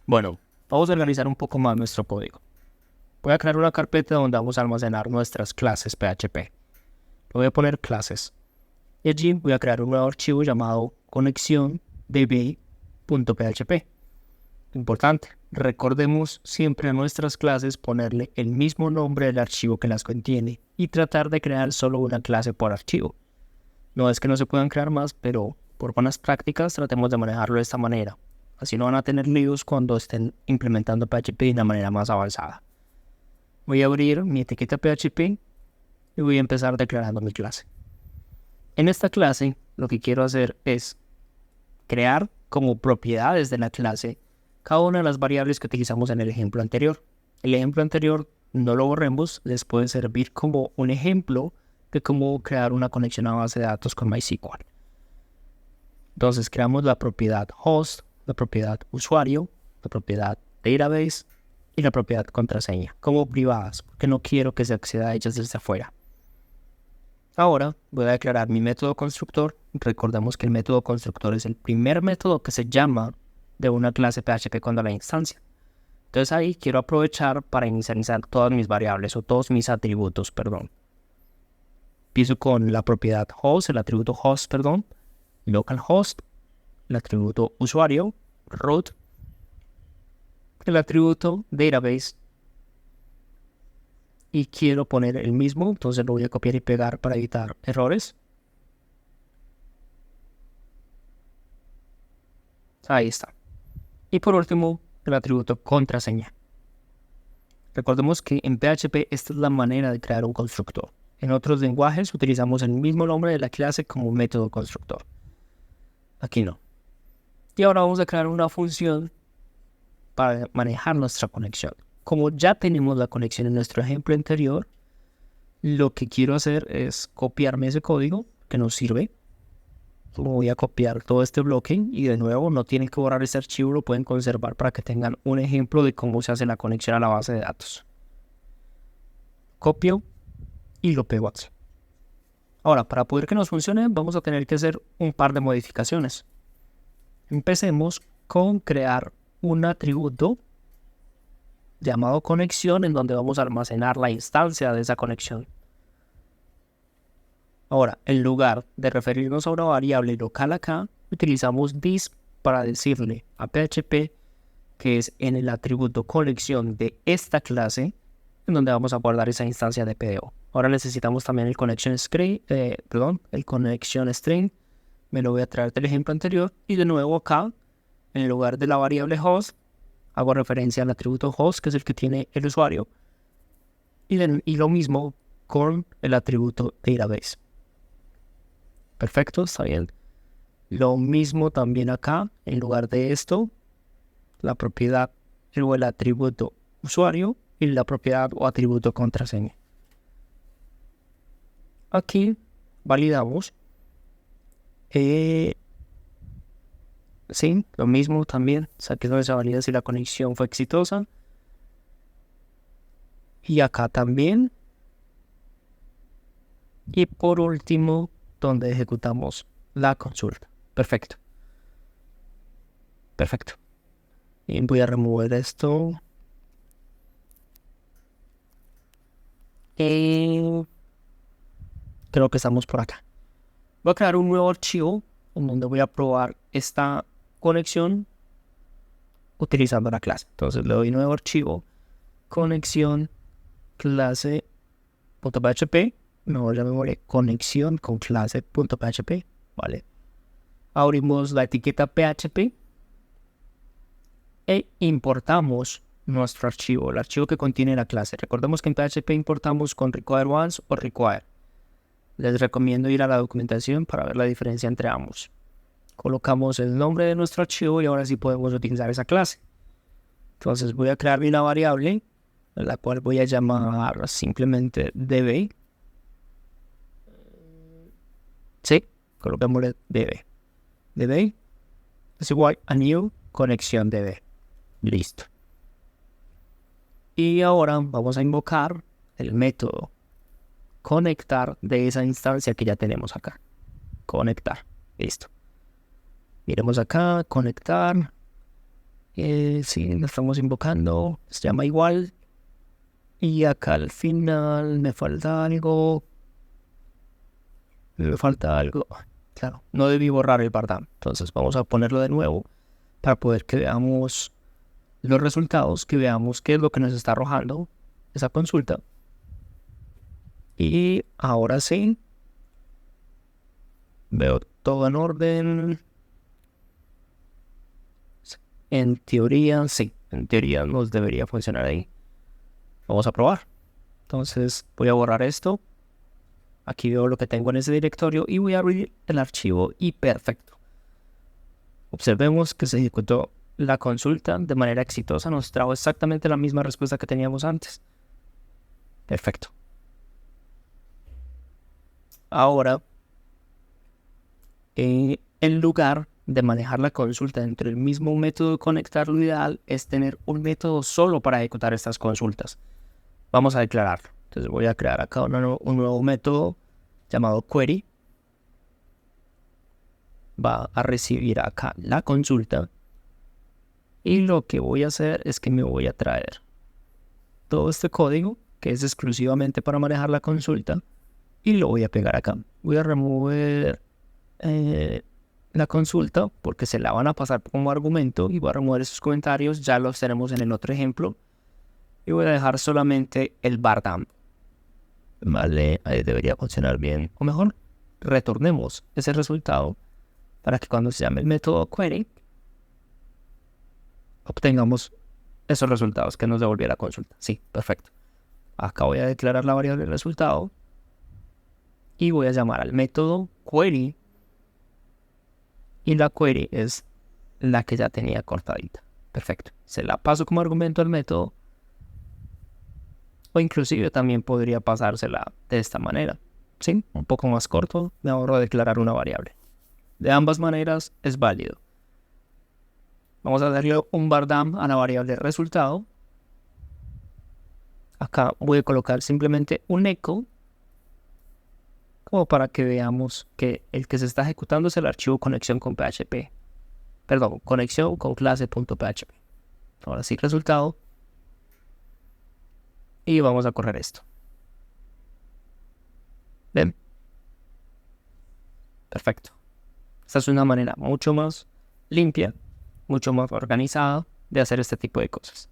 Bueno, vamos a organizar un poco más nuestro código. Voy a crear una carpeta donde vamos a almacenar nuestras clases PHP. Le voy a poner clases. Y allí voy a crear un nuevo archivo llamado conexión.db.php. Importante, recordemos siempre a nuestras clases ponerle el mismo nombre del archivo que las contiene y tratar de crear solo una clase por archivo. No es que no se puedan crear más, pero por buenas prácticas tratemos de manejarlo de esta manera. Así no van a tener líos cuando estén implementando PHP de una manera más avanzada. Voy a abrir mi etiqueta PHP y voy a empezar declarando mi clase. En esta clase lo que quiero hacer es crear como propiedades de la clase cada una de las variables que utilizamos en el ejemplo anterior. El ejemplo anterior no lo borremos, les puede servir como un ejemplo de cómo crear una conexión a base de datos con MySQL. Entonces creamos la propiedad host, la propiedad usuario, la propiedad database y la propiedad contraseña como privadas, porque no quiero que se acceda a ellas desde afuera. Ahora voy a declarar mi método constructor. Recordemos que el método constructor es el primer método que se llama de una clase PHP cuando la instancia. Entonces ahí quiero aprovechar para inicializar todas mis variables o todos mis atributos, Empiezo con la propiedad host, el atributo host, localhost, el atributo usuario, root, el atributo database, y quiero poner el mismo, entonces lo voy a copiar y pegar para evitar errores. Ahí está. Y por último, el atributo contraseña. Recordemos que en PHP esta es la manera de crear un constructor. En otros lenguajes utilizamos el mismo nombre de la clase como método constructor. Aquí no. Y ahora vamos a crear una función para manejar nuestra conexión. Como ya tenemos la conexión en nuestro ejemplo anterior, lo que quiero hacer es copiarme ese código que nos sirve. Voy a copiar todo este bloque y de nuevo no tienen que borrar este archivo, lo pueden conservar para que tengan un ejemplo de cómo se hace la conexión a la base de datos. Copio y lo pego así. Ahora, para poder que nos funcione, vamos a tener que hacer un par de modificaciones. Empecemos con crear un atributo llamado conexión en donde vamos a almacenar la instancia de esa conexión. Ahora, en lugar de referirnos a una variable local acá, utilizamos this para decirle a PHP que es en el atributo conexión de esta clase en donde vamos a guardar esa instancia de PDO. Ahora necesitamos también el connection string, me lo voy a traer del ejemplo anterior y de nuevo acá, en lugar de la variable host, hago referencia al atributo host, que es el que tiene el usuario, y lo mismo con el atributo database. Perfecto, está bien. Lo mismo también acá, en lugar de esto, la propiedad o el atributo usuario y la propiedad o atributo contraseña. Aquí validamos. Sí, lo mismo también. Aquí donde se valida si la conexión fue exitosa. Y acá también. Y por último, donde ejecutamos la consulta. Perfecto. Perfecto. Y voy a remover esto. Y creo que estamos por acá. Voy a crear un nuevo archivo en donde voy a probar esta conexión utilizando la clase. Entonces le doy nuevo archivo, conexión clase.php. No, ya me volé conexión con clase.php. Vale. Abrimos la etiqueta PHP e importamos nuestro archivo, el archivo que contiene la clase. Recordemos que en PHP importamos con require once o require. Les recomiendo ir a la documentación para ver la diferencia entre ambos. Colocamos el nombre de nuestro archivo y ahora sí podemos utilizar esa clase. Entonces voy a crear una variable, la cual voy a llamar simplemente db. Sí, colocámosle db. db es igual a new conexión db. Listo. Y ahora vamos a invocar el método conectar de esa instancia que ya tenemos acá. Conectar. Listo. Miremos acá, conectar. Sí, lo estamos invocando. Se llama igual. Y acá al final me falta algo. Claro, no debí borrar el Bardam. Entonces vamos a ponerlo de nuevo para poder que veamos los resultados, que veamos qué es lo que nos está arrojando esa consulta. Y ahora sí, veo todo en orden. En teoría, sí. En teoría nos debería funcionar ahí. Vamos a probar. Entonces voy a borrar esto. Aquí veo lo que tengo en ese directorio y voy a abrir el archivo y perfecto. Observemos que se ejecutó la consulta de manera exitosa. Nos trajo exactamente la misma respuesta que teníamos antes. Perfecto. Ahora, en lugar de manejar la consulta dentro del mismo método de conectar, lo ideal es tener un método solo para ejecutar estas consultas. Vamos a declararlo. Entonces voy a crear acá un nuevo método llamado query. Va a recibir acá la consulta. Y lo que voy a hacer es que me voy a traer todo este código que es exclusivamente para manejar la consulta y lo voy a pegar acá. Voy a remover la consulta porque se la van a pasar como argumento y voy a remover esos comentarios. Ya los tenemos en el otro ejemplo. Y voy a dejar solamente el Bardam. Vale, ahí debería funcionar bien. O mejor, retornemos ese resultado para que cuando se llame el método query obtengamos esos resultados que nos devolviera la consulta. Sí, perfecto. Acá voy a declarar la variable resultado y voy a llamar al método query y la query es la que ya tenía cortadita. Perfecto. Se la paso como argumento al método o inclusive también podría pasársela de esta manera. Sí, un poco más corto, me ahorro declarar una variable. De ambas maneras es válido. Vamos a darle un Bardam a la variable resultado. Acá voy a colocar simplemente un echo como para que veamos que el que se está ejecutando es el archivo conexión con PHP. Perdón, conexión con clase.php. Ahora sí, resultado. Y vamos a correr esto. ¿Ven? Perfecto. Esta es una manera mucho más limpia, mucho más organizada de hacer este tipo de cosas.